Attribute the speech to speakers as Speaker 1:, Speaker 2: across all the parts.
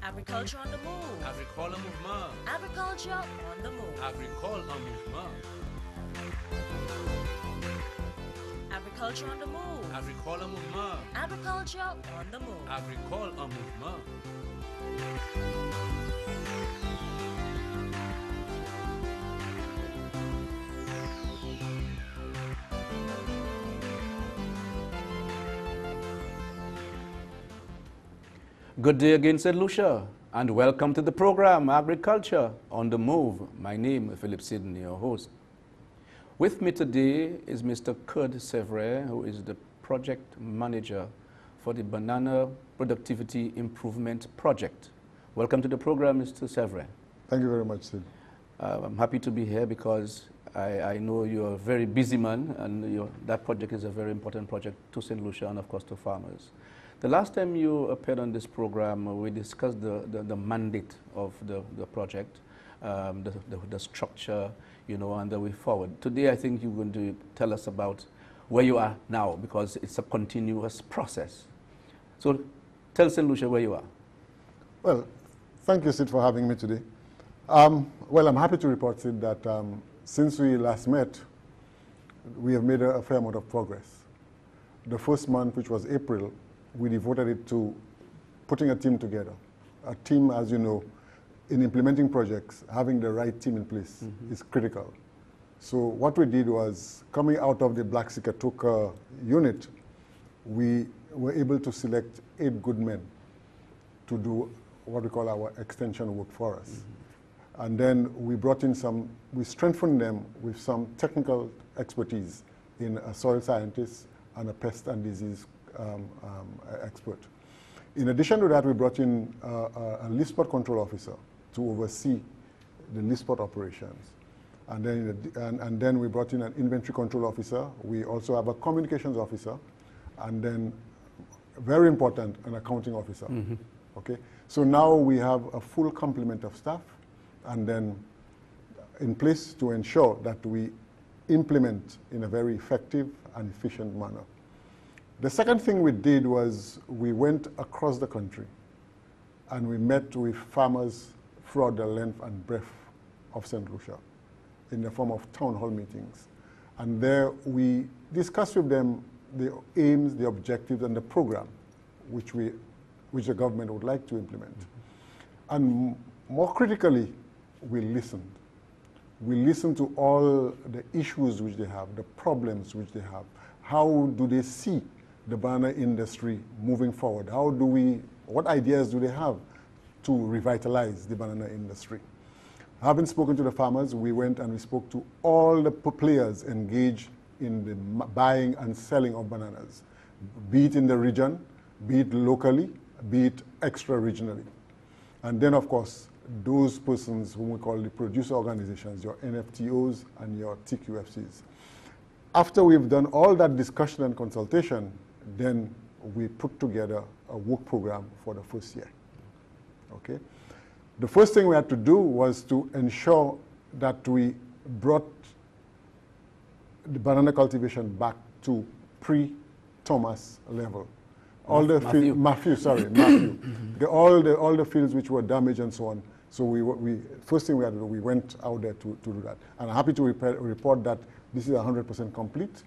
Speaker 1: Agriculture on the move.
Speaker 2: Agricole en mouvement.
Speaker 1: Agriculture on the move.
Speaker 2: Agricole en mouvement.
Speaker 1: Agriculture on the move.
Speaker 2: Agricole en mouvement.
Speaker 1: Agriculture on the move.
Speaker 2: Agricole en mouvement.
Speaker 3: Good day again, St. Lucia, and welcome to the program Agriculture on the Move. My name is Philip Sidney, your host. With me today is Mr. Kurt Sevre, who is the project manager for the Banana Productivity Improvement Project. Welcome to the program, Mr. Sevre.
Speaker 4: Thank you very much, Sid.
Speaker 3: I'm happy to be here because I know you're a very busy man, and that project is a very important project to St. Lucia and, of course, to farmers. The last time you appeared on this program, we discussed the mandate of the project, the structure, and the way forward. Today, I think you're going to tell us about where you are now, because it's a continuous process. So tell St. Lucia where you are.
Speaker 4: Well, thank you, Sid, for having me today. Well, I'm happy to report, Sid, that since we last met, we have made a fair amount of progress. The first month, which was April, we devoted it to putting a team together. A team, as you know, in implementing projects, having the right team in place is critical. So what we did was, coming out of the Black Sikatoka unit, we were able to select 8 good men to do what we call our extension work for us. And then we brought in we strengthened them with some technical expertise in a soil scientist and a pest and disease expert. In addition to that, we brought in a leaf spot control officer to oversee the leaf spot operations. And then we brought in an inventory control officer. We also have a communications officer, and then, very important, an accounting officer. Okay? So now we have a full complement of staff, and then in place to ensure that we implement in a very effective and efficient manner. The second thing we did was we went across the country and we met with farmers throughout the length and breadth of St. Lucia in the form of town hall meetings. And there we discussed with them the aims, the objectives, and the program which the government would like to implement. And more critically, we listened. We listened to all the issues which they have, the problems which they have. How do they see the banana industry moving forward? What ideas do they have to revitalize the banana industry? Having spoken to the farmers, we went and we spoke to all the players engaged in the buying and selling of bananas, be it in the region, be it locally, be it extra-regionally. And then, of course, those persons whom we call the producer organizations, your NFTOs and your TQFCs. After we've done all that discussion and consultation, then we put together a work program for the first year. Okay? The first thing we had to do was to ensure that we brought the banana cultivation back to pre-Thomas level. All the Matthew. All the fields which were damaged and so on. So first thing we had to do, we went out there to do that. And I'm happy to report that this is 100% complete.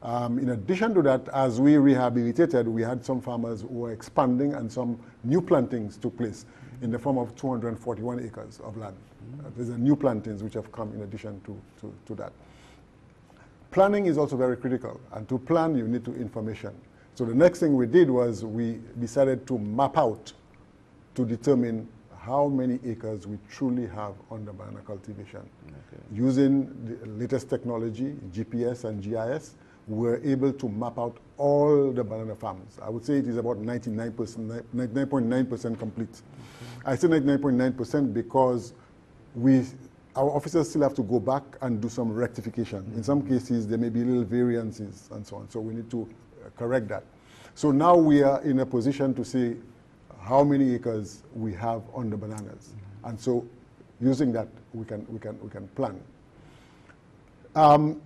Speaker 4: In addition to that, as we rehabilitated, we had some farmers who were expanding and some new plantings took place in the form of 241 acres of land. There's new plantings which have come in addition to that. Planning is also very critical, and to plan you need information. So the next thing we did was we decided to map out to determine how many acres we truly have under banana cultivation. Okay. Using the latest technology, GPS and GIS, we're able to map out all the banana farms. I would say it is about 99.9% complete. Okay. I say 99.9% because our officers still have to go back and do some rectification. In some cases, there may be little variances and so on, so we need to correct that. So now we are in a position to say how many acres we have on the bananas. And so using that, we can plan.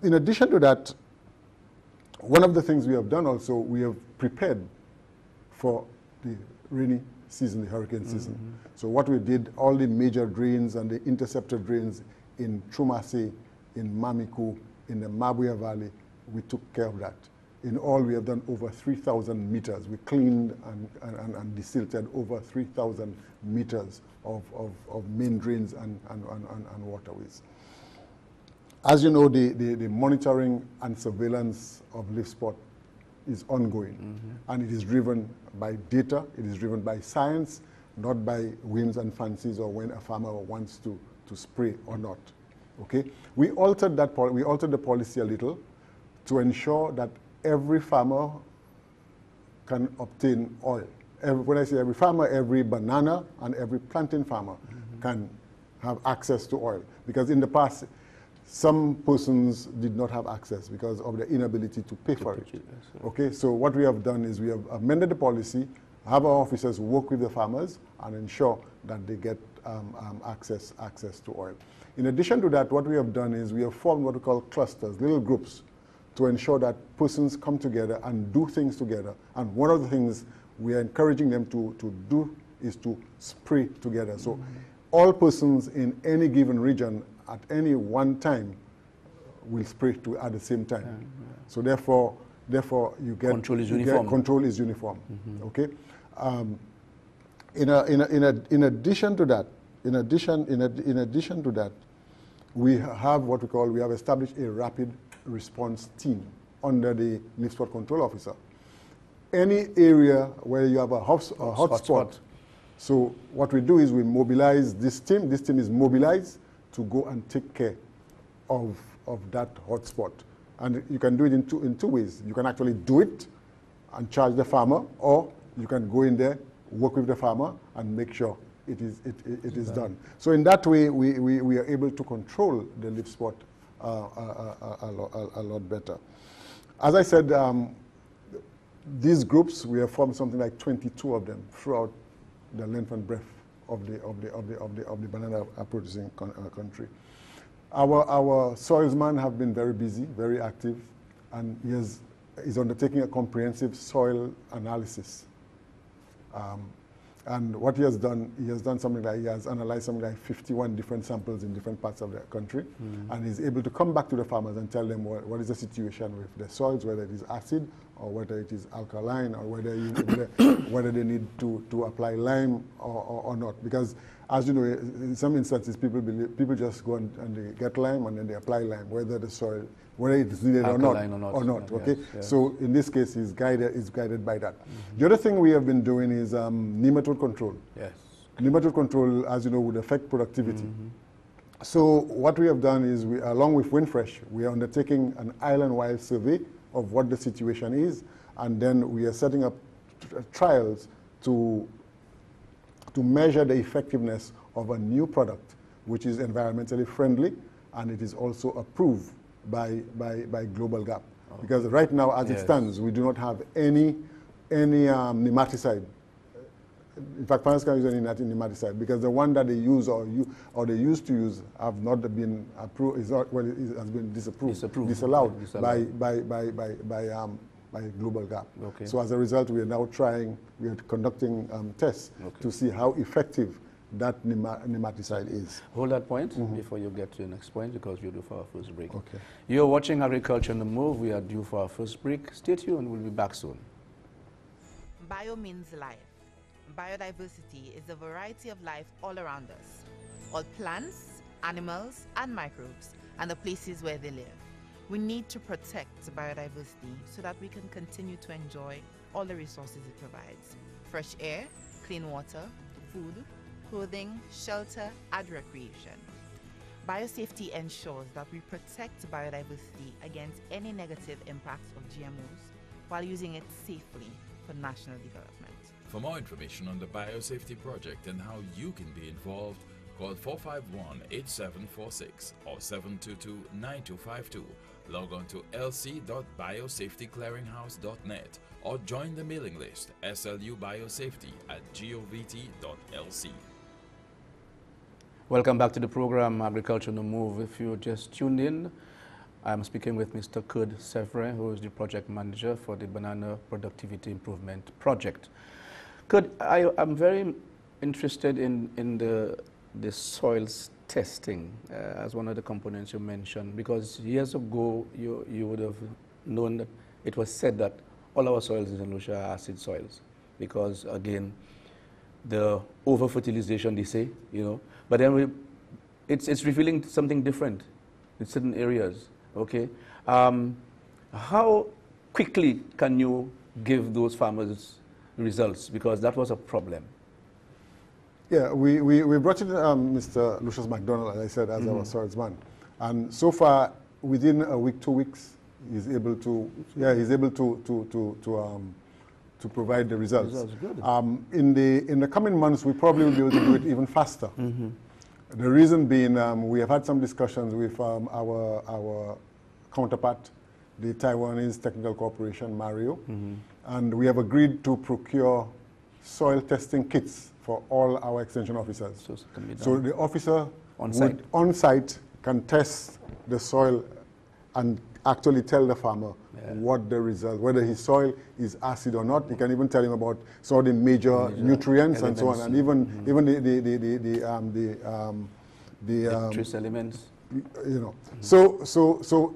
Speaker 4: In addition to that, one of the things we have done also, we have prepared for the rainy season, the hurricane season. So what we did, all the major drains and the interceptor drains in Trumasi, in Mamiku, in the Mabuya Valley, we took care of that. In all, we have done over 3,000 meters. We cleaned and desilted over 3,000 meters of main drains and waterways. As you know, the monitoring and surveillance of leaf spot is ongoing, and it is driven by data, it is driven by science, not by whims and fancies or when a farmer wants to spray or not. Okay? We altered the policy a little to ensure that every farmer can obtain oil. When I say every farmer, every banana and every plantain farmer can have access to oil. Because in the past, some persons did not have access because of the inability to pay for it. Okay, so what we have done is we have amended the policy, have our officers work with the farmers and ensure that they get access to oil. In addition to that, what we have done is we have formed what we call clusters, little groups, to ensure that persons come together and do things together. And one of the things we are encouraging them to do is to spray together. So all persons in any given region at any one time will spray at the same time. So therefore you get
Speaker 3: control is uniform.
Speaker 4: Control is uniform. Okay. In addition to that, we have established a rapid response team under the leaf spot control officer. Any area where you have a hotspot, so what we do is we mobilize this team. This team is mobilized to go and take care of that hotspot. And you can do it in two ways. You can actually do it and charge the farmer, or you can go in there, work with the farmer, and make sure it is done. So in that way, we are able to control the leaf spot a lot better. As I said, these groups, we have formed something like 22 of them throughout the length and breadth of the banana producing country. Our soilsman have been very busy, very active, and he's undertaking a comprehensive soil analysis. And what he has done something like, he has analyzed something like 51 different samples in different parts of the country, and he's able to come back to the farmers and tell them what is the situation with the soils, whether it is acid or whether it is alkaline, or whether they need to apply lime or not. Because as you know, in some instances, people just go and they get lime and then they apply lime, whether the soil, whether it is needed or not. Okay, yes. So in this case, is guided by that. The other thing we have been doing is nematode control. Yes. Nematode control, as you know, would affect productivity. So what we have done is, along with Windfresh, we are undertaking an island-wide survey of what the situation is, and then we are setting up trials to measure the effectiveness of a new product, which is environmentally friendly, and it is also approved by Global Gap. Okay. Because right now, as it stands, we do not have any nematicide. In fact, farmers can't use any nematicide because the one that they use or they used to use have not been approved. It has been disallowed by Global Gap. Okay. So as a result, we are now conducting tests to see how effective that nematicide is.
Speaker 3: Hold that point before you get to the next point, because we're due for our first break. Okay. You're watching Agriculture on the Move. We are due for our first break. Stay tuned, we'll be back soon.
Speaker 5: Bio means life. Biodiversity is the variety of life all around us. All plants, animals, and microbes, and the places where they live. We need to protect biodiversity so that we can continue to enjoy all the resources it provides. Fresh air, clean water, food, clothing, shelter, and recreation. Biosafety ensures that we protect biodiversity against any negative impacts of GMOs while using it safely for national development.
Speaker 6: For more information on the Biosafety Project and how you can be involved, call 451-8746 or 722-9252. Log on to lc.biosafetyclearinghouse.net or join the mailing list SLU Biosafety at govt.lc.
Speaker 3: Welcome back to the program Agriculture on the Move. If you just tuned in, I'm speaking with Mr. Kurt Sevre, who is the project manager for the Banana Productivity Improvement Project. I'm very interested in the soils testing as one of the components you mentioned, because years ago you would have known that it was said that all our soils in St. Lucia are acid soils because, again, the over-fertilization, they say, but then it's revealing something different in certain areas, okay? How quickly can you give those farmers results? Because that was a problem.
Speaker 4: Yeah, we brought in Mr. Lucius McDonald, as I said, as our salesman. And so far, within a week, 2 weeks, he's able to provide the results.
Speaker 3: Good.
Speaker 4: In the coming months, we probably will be able to do it even faster. The reason being, we have had some discussions with our counterpart, the Taiwanese Technical Corporation, Mario, and we have agreed to procure soil testing kits for all our extension officers. So the officer on site can test the soil and actually tell the farmer what the result, whether his soil is acid or not. He can even tell him about some of the major nutrients and so on, and even the
Speaker 3: trace elements.
Speaker 4: So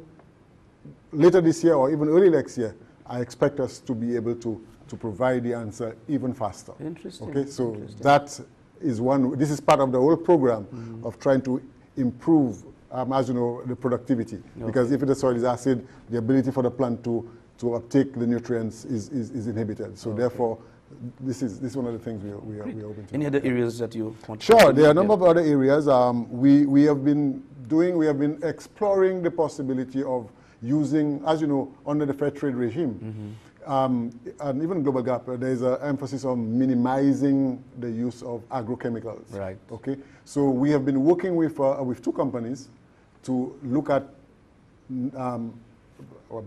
Speaker 4: later this year or even early next year, I expect us to be able to provide the answer even faster.
Speaker 3: Interesting.
Speaker 4: Okay, so that is one. This is part of the whole program of trying to improve, as you know, the productivity. Because if the soil is acid, the ability for the plant to uptake the nutrients is inhibited. So therefore, this is one of the things we are hoping to.
Speaker 3: Any other areas that you want to?
Speaker 4: Sure, there are a number of other areas. We have been exploring the possibility of using, as you know, under the fair trade regime, and even Global Gap, there is an emphasis on minimizing the use of agrochemicals.
Speaker 3: Right.
Speaker 4: Okay. So we have been working with 2 companies to look at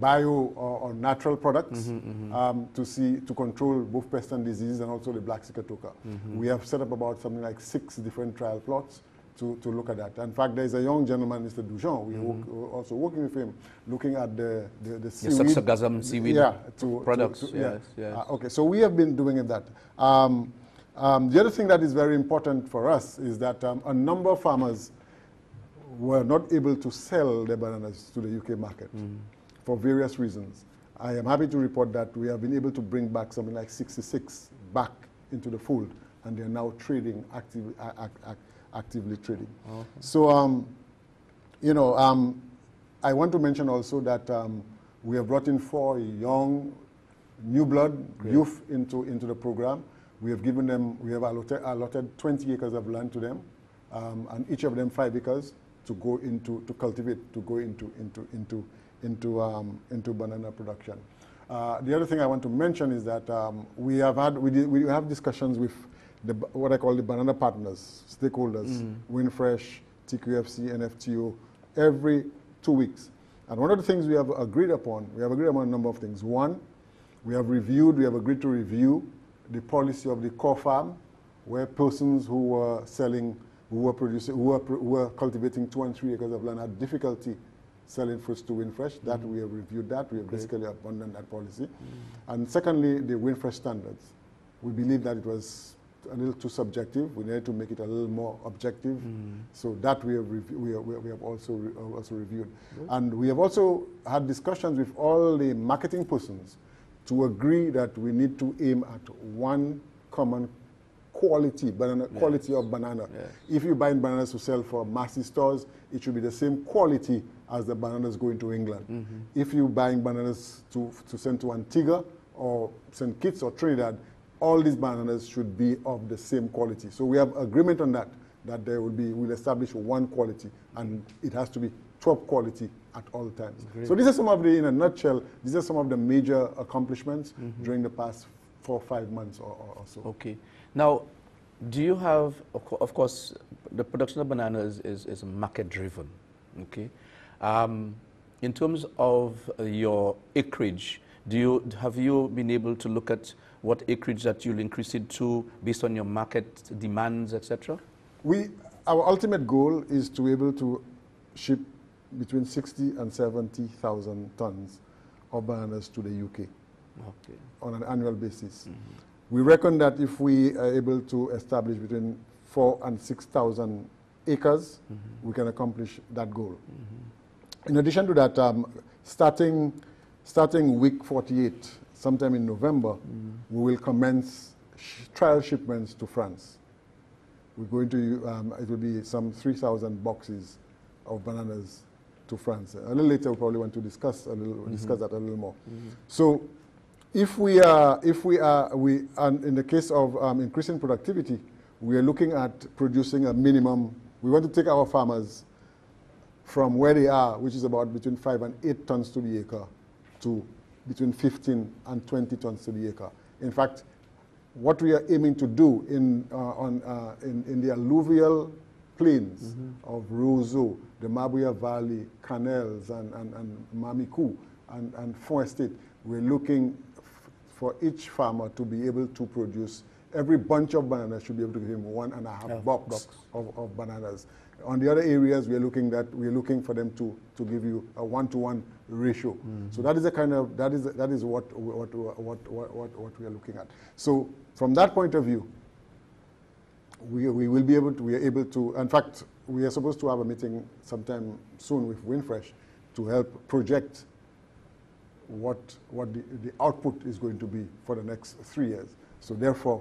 Speaker 4: bio or natural products to control both pest and disease and also the black cickatoka. We have set up about something like 6 different trial plots to look at that. In fact, there's a young gentleman, Mr. Dujon, we're also working with him, looking at the seaweed.
Speaker 3: The Suxagasm seaweed products. Yes.
Speaker 4: Okay, so we have been doing that. The other thing that is very important for us is that a number of farmers were not able to sell their bananas to the UK market for various reasons. I am happy to report that we have been able to bring back something like 66 back into the fold, and they are now trading actively trading. Okay. So, I want to mention also that we have brought in 4 young, new blood youth into the program. We have given them, we have allotted 20 acres of land to them, and each of them 5 acres to go into, to cultivate, to go into banana production. The other thing I want to mention is that we have discussions with what I call the banana partners, stakeholders, Winfresh, TQFC, NFTO, every 2 weeks. And one of the things we have agreed upon a number of things. One, we have agreed to review the policy of the core farm, where persons who were cultivating 2 and 3 acres of land had difficulty selling fruits to Winfresh. That we have reviewed that. We have basically abandoned that policy. And secondly, the Winfresh standards. We believe that it was a little too subjective. We needed to make it a little more objective. So that we have also reviewed. And we have also had discussions with all the marketing persons to agree that we need to aim at one common quality, quality of banana. If you buy bananas to sell for massy stores, it should be the same quality as the bananas going to England. If you're buying bananas to send to Antigua or St. Kitts or Trinidad, all these bananas should be of the same quality. So we have agreement on that we'll establish one quality, and it has to be top quality at all times. Great. So these are some of in a nutshell, these are some of the major accomplishments during the past 4 or 5 months or so.
Speaker 3: Okay. Now, do you have, of course, the production of bananas is market driven, okay? In terms of your acreage, have you been able to look at what acreage that you'll increase it to based on your market demands, etc.?
Speaker 4: Our ultimate goal is to be able to ship between 60 and 70,000 tons of bananas to the UK on an annual basis. We reckon that if we are able to establish between 4,000 and 6,000 acres, we can accomplish that goal. In addition to that, starting week 48, sometime in November, we will commence trial shipments to France. We're going to, it will be some 3,000 boxes of bananas to France. A little later, we probably want to discuss that a little more. So, if we are, and in the case of increasing productivity, we are looking at producing a minimum. We want to take our farmers from where they are, which is about between 5 and 8 tons to the acre, to between 15 and 20 tons to the acre. In fact, what we are aiming to do in the alluvial plains of Roseau, the Mabuya Valley, Canals, and Mamiku, and Fon Estate, we're looking for each farmer to be able to produce, every bunch of bananas should be able to give him 1.5 box of bananas. On the other areas, we're looking for them to give you a 1-to-1 ratio. So that is a kind of, that is what we are looking at. So from that point of view, we will be able to, we are able to, in fact, we are supposed to have a meeting sometime soon with Winfresh to help project what the output is going to be for the next 3 years. So therefore,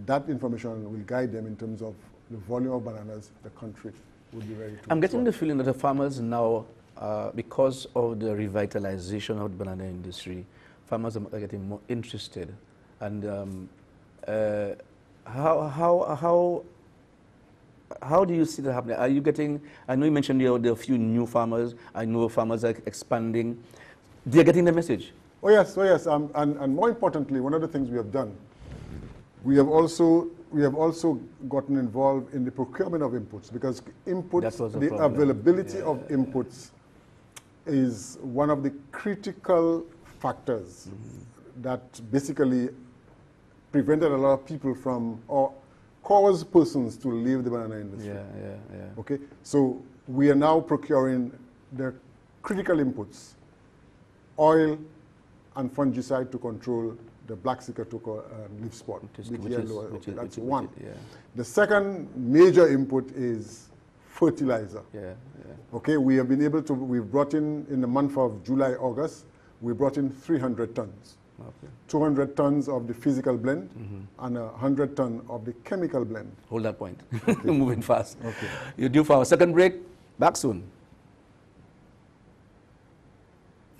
Speaker 4: that information will guide them in terms of the volume of bananas the country would be ready to.
Speaker 3: I'm getting the feeling that the farmers now, because of the revitalization of the banana industry, farmers are getting more interested. And how do you see that happening? Are you getting, I know you mentioned there are a few new farmers, I know farmers are expanding. They're getting the message?
Speaker 4: Oh yes, and more importantly, one of the things we have done, we have also gotten involved in the procurement of inputs, because inputs, the availability of inputs is one of the critical factors that basically prevented a lot of people from, or caused persons to leave the banana industry. Okay, so we are now procuring the critical inputs, oil and fungicide to control the black cicatricor leaf spot. That's one. The second major input is fertilizer. Okay, we have been able to, we've brought in the month of July, August, we brought in 300 tons. 200 tons of the physical blend and 100 tons of the chemical blend.
Speaker 3: Hold that point. Moving fast. Okay. You're due for our second break. Back soon.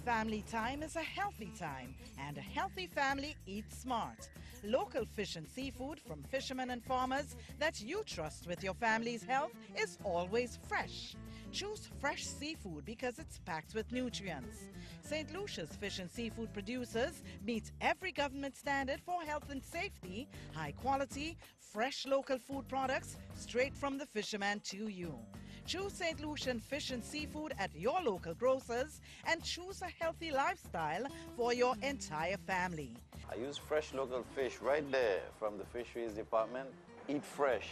Speaker 7: Family time is a healthy time, and a healthy family eats smart. Local fish and seafood from fishermen and farmers that you trust with your family's health is always fresh. Choose fresh seafood because it's packed with nutrients. St. Lucia's fish and seafood producers meet every government standard for health and safety, high quality, fresh local food products straight from the fisherman to you. Choose St. Lucian fish and seafood at your local grocers and choose a healthy lifestyle for your entire family.
Speaker 8: I use fresh local fish right there from the fisheries department. Eat fresh,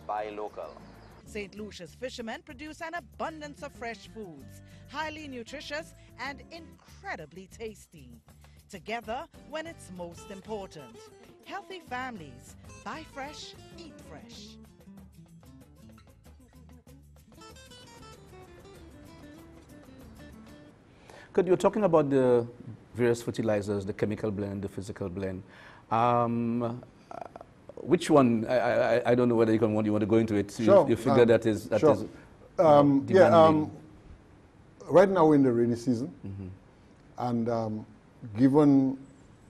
Speaker 8: buy local.
Speaker 7: St. Lucia's fishermen produce an abundance of fresh foods, highly nutritious and incredibly tasty. Together when it's most important. Healthy families, buy fresh, eat fresh.
Speaker 3: Good, you're talking about the various fertilizers, the chemical blend, the physical blend. Which one? I don't know whether you want to go into it.
Speaker 4: Sure.
Speaker 3: You figure that is
Speaker 4: demanding. Right now we're in the rainy season, and given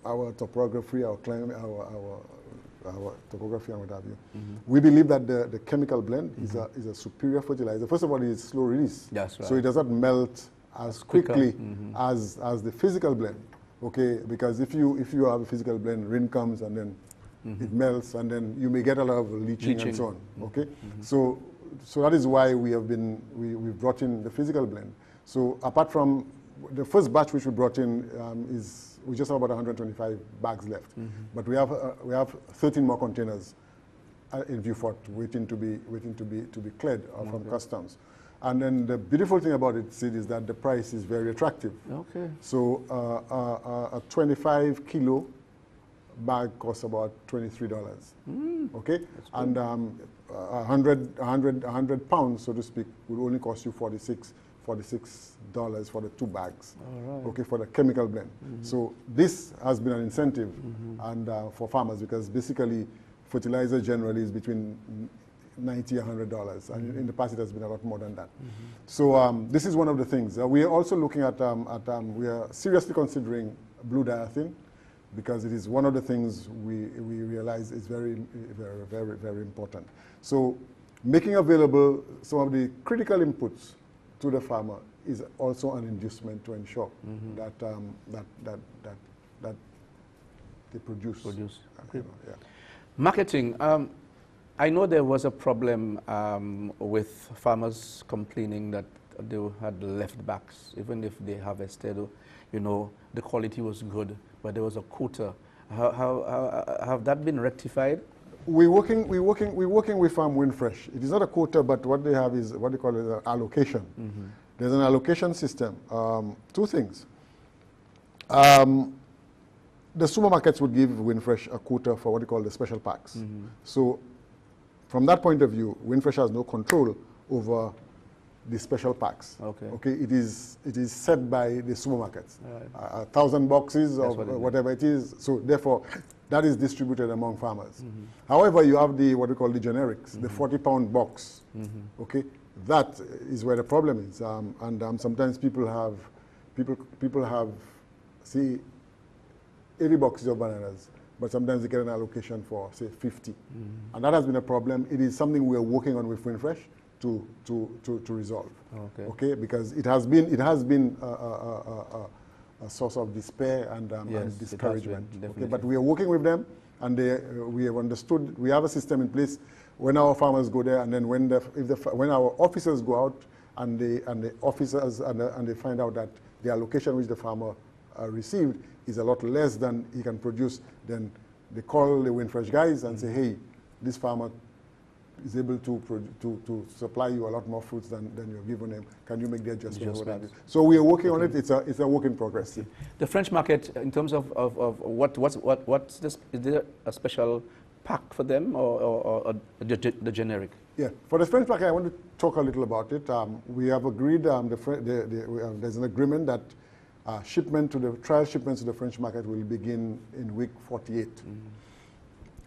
Speaker 4: our topography, our climate, our topography and what have you, we believe that the chemical blend is a superior fertilizer. First of all, it's slow release,
Speaker 3: that's right.
Speaker 4: So it does not melt as quickly as the physical blend. Okay, because if you have a physical blend, rain comes and then it melts, and then you may get a lot of leaching. And so on. Okay, so that is why we've brought in the physical blend. So apart from the first batch which we brought in we just have about 125 bags left, but we have 13 more containers in Vieux-Fort waiting to be cleared from customs. And then the beautiful thing about it, Sid, is that the price is very attractive.
Speaker 3: Okay.
Speaker 4: So a 25 kilo bag costs about $23. Okay, and 100 pounds, so to speak, will only cost you $46 for the 2 bags. Okay, for the chemical blend. So this has been an incentive and for farmers, because basically fertilizer generally is between $90 and $100, and in the past it has been a lot more than that. So this is one of the things. We are also looking at, we are seriously considering blue diethyl, because it is one of the things we realize is very, very, very, very important. So making available some of the critical inputs to the farmer is also an inducement to ensure that they produce.
Speaker 3: Okay.
Speaker 4: You know, yeah.
Speaker 3: Marketing. I know there was a problem with farmers complaining that they had left backs, even if they harvested. You know, the quality was good, but there was a quota. How have that been rectified?
Speaker 4: We're working with WinFresh. It is not a quota, but what they have is what they call an allocation. There's an allocation system. 2 things. The supermarkets would give WinFresh a quota for what they call the special packs. So from that point of view, WinFresh has no control over the special packs. Okay. It is set by the supermarkets. 1,000 boxes or whatever it is. So therefore, that is distributed among farmers. However, you have what we call the generics, the 40-pound box. Okay, that is where the problem is. And sometimes people have, see, 80 boxes of bananas, but sometimes they get an allocation for, say, 50. And that has been a problem. It is something we are working on with WinFresh to resolve. Okay, because it has been a source of despair and discouragement. Okay, but we are working with them, and we have understood. We have a system in place when our farmers go there, and then when our officers go out and they find out that the allocation which the farmer received is a lot less than he can produce, then they call the WinFresh guys and say, hey, this farmer is able to supply you a lot more fruits than you're giving him. Can you make the adjustment? So we are working on it. It's a work in progress.
Speaker 3: The French market, in terms of what's this? Is there a special pack for them or the generic?
Speaker 4: Yeah, for the French market, I want to talk a little about it. We have agreed. There's an agreement that trial shipments to the French market will begin in week 48.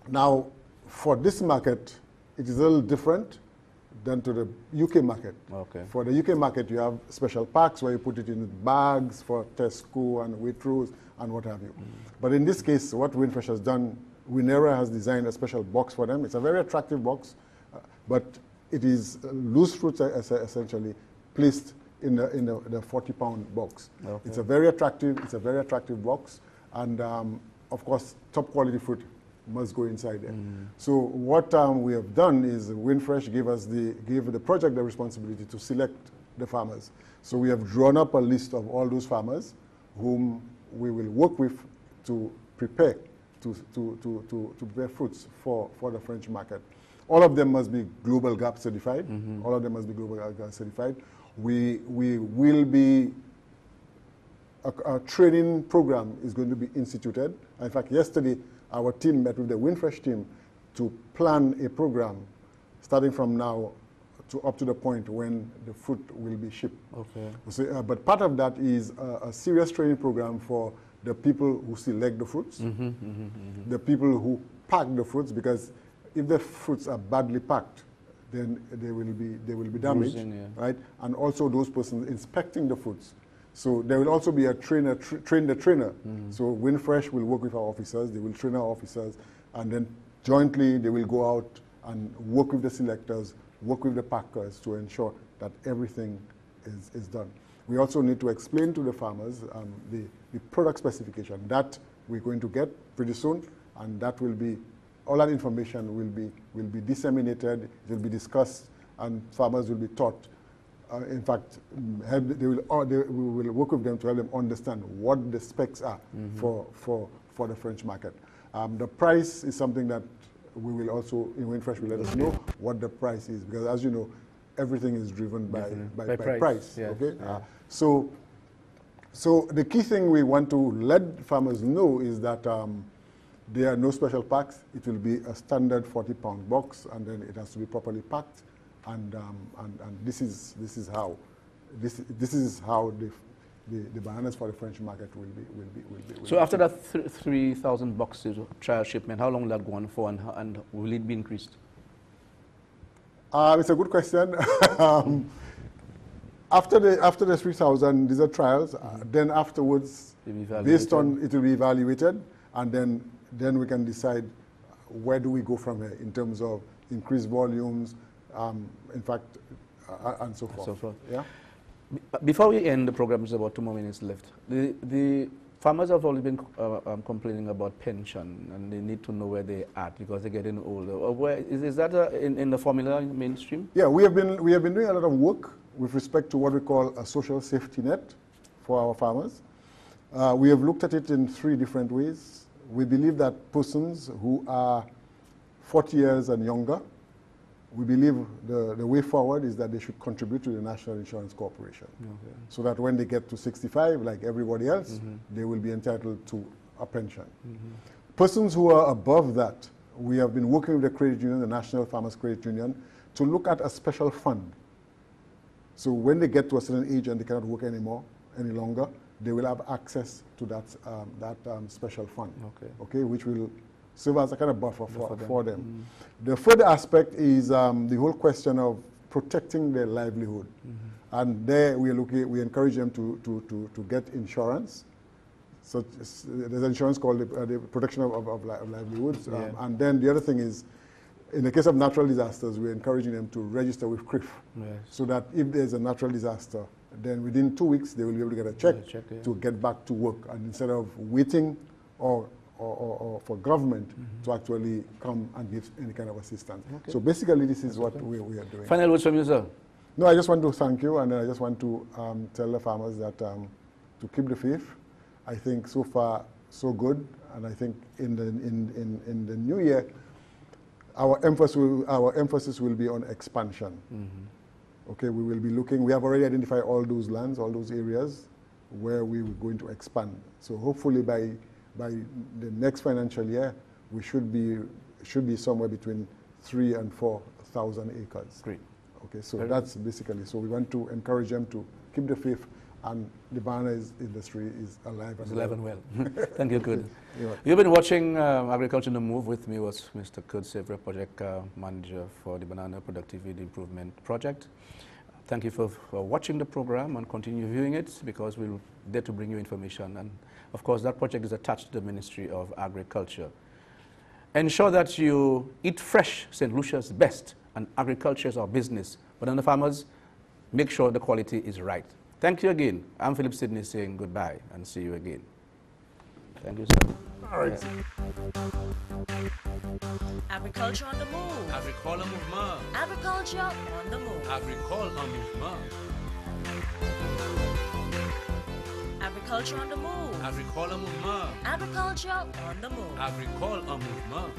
Speaker 4: Now, for this market, it is a little different than to the UK market. For the UK market, you have special packs where you put it in bags for Tesco and Waitrose and what have you. But in this case, what WinFresh has done, Winera has designed a special box for them. It's a very attractive box, but it is loose fruits essentially placed in the 40-pound box. It's a very attractive box, and of course, top quality fruit must go inside there. So what we have done is WinFresh gave the project the responsibility to select the farmers. So we have drawn up a list of all those farmers whom we will work with to prepare prepare fruits for the French market. All of them must be Global GAP certified. All of them must be Global GAP certified. We will be a training program is going to be instituted. In fact, yesterday our team met with the WinFresh team to plan a program starting from now to up to the point when the fruit will be shipped. So, but part of that is a serious training program for the people who select the fruits, the people who pack the fruits, because if the fruits are badly packed, then they will be damaged, right? And also those persons inspecting the fruits. So there will also be a trainer, train the trainer. So WinFresh will work with our officers, they will train our officers, and then jointly they will go out and work with the selectors, work with the packers to ensure that everything is done. We also need to explain to the farmers the product specification that we're going to get pretty soon, and that will be, all that information will be disseminated, it will be discussed, and farmers will be taught. In fact, we will work with them to help them understand what the specs are for the French market. The price is something that we will also, in WinFresh, will let us know what the price is, because as you know, everything is driven by price. Okay. So the key thing we want to let farmers know is that There are no special packs. It will be a standard 40-pound box, and then it has to be properly packed. And this is how the bananas for the French market will be.
Speaker 3: So after that 3,000 boxes of trial shipment, how long will that go on for, and will it be increased?
Speaker 4: It's a good question. After the 3,000, these are trials. Then afterwards, based on it will be evaluated, and then we can decide where do we go from here in terms of increased volumes, in fact, and so forth. Yeah.
Speaker 3: Before we end the program, there's about 2 more minutes left. The farmers have always been complaining about pension, and they need to know where they're at because they're getting older. Is that in the formula in mainstream?
Speaker 4: Yeah, we have been doing a lot of work with respect to what we call a social safety net for our farmers. We have looked at it in 3 different ways. We believe that persons who are 40 years and younger, we believe the way forward is that they should contribute to the National Insurance Corporation. Okay. So that when they get to 65, like everybody else, they will be entitled to a pension. Persons who are above that, we have been working with the credit union, the National Farmers Credit Union, to look at a special fund. So when they get to a certain age and they cannot work any longer, they will have access to that special fund, okay, which will serve as a kind of buffer for them. The further aspect is the whole question of protecting their livelihood. And there we encourage them to get insurance. So there's an insurance called the protection of livelihoods. And then the other thing is, in the case of natural disasters, we're encouraging them to register with CRIF, so that if there's a natural disaster, then within 2 weeks they will be able to get a check to get back to work, and instead of waiting or for government to actually come and give any kind of assistance. So basically, this is what we are doing.
Speaker 3: Final words from you, sir.
Speaker 4: No, I just want to thank you, and I just want to tell the farmers that to keep the faith. I think so far so good, and I think in the new year, our emphasis will be on expansion. Okay, we will be looking. We have already identified all those lands, all those areas where we were going to expand. So hopefully by the next financial year, we should be somewhere between 3,000 and 4,000 acres.
Speaker 3: Great.
Speaker 4: Okay, so that's basically. So we want to encourage them to keep the faith, and the banana industry is alive and
Speaker 3: well. Thank you, Kurt. You've been watching Agriculture on the Move. With me was Mr. Kurt Sevre, Project Manager for the Banana Productivity Improvement Project. Thank you for watching the program, and continue viewing it, because we'll dare to bring you information. And of course, that project is attached to the Ministry of Agriculture. Ensure that you eat fresh, St. Lucia's best, and agriculture is our business. But on the farmers, make sure the quality is right. Thank you again. I'm Philip Sidney saying goodbye, and see you again. Thank you, sir.
Speaker 4: All right.
Speaker 1: Agriculture on the move.
Speaker 2: Agricole en mouvement.
Speaker 1: Agriculture on the move.
Speaker 2: Agricole en mouvement.
Speaker 1: Agriculture on the move.
Speaker 2: Agricole en mouvement.
Speaker 1: Agriculture on the move.
Speaker 2: Agricole en mouvement.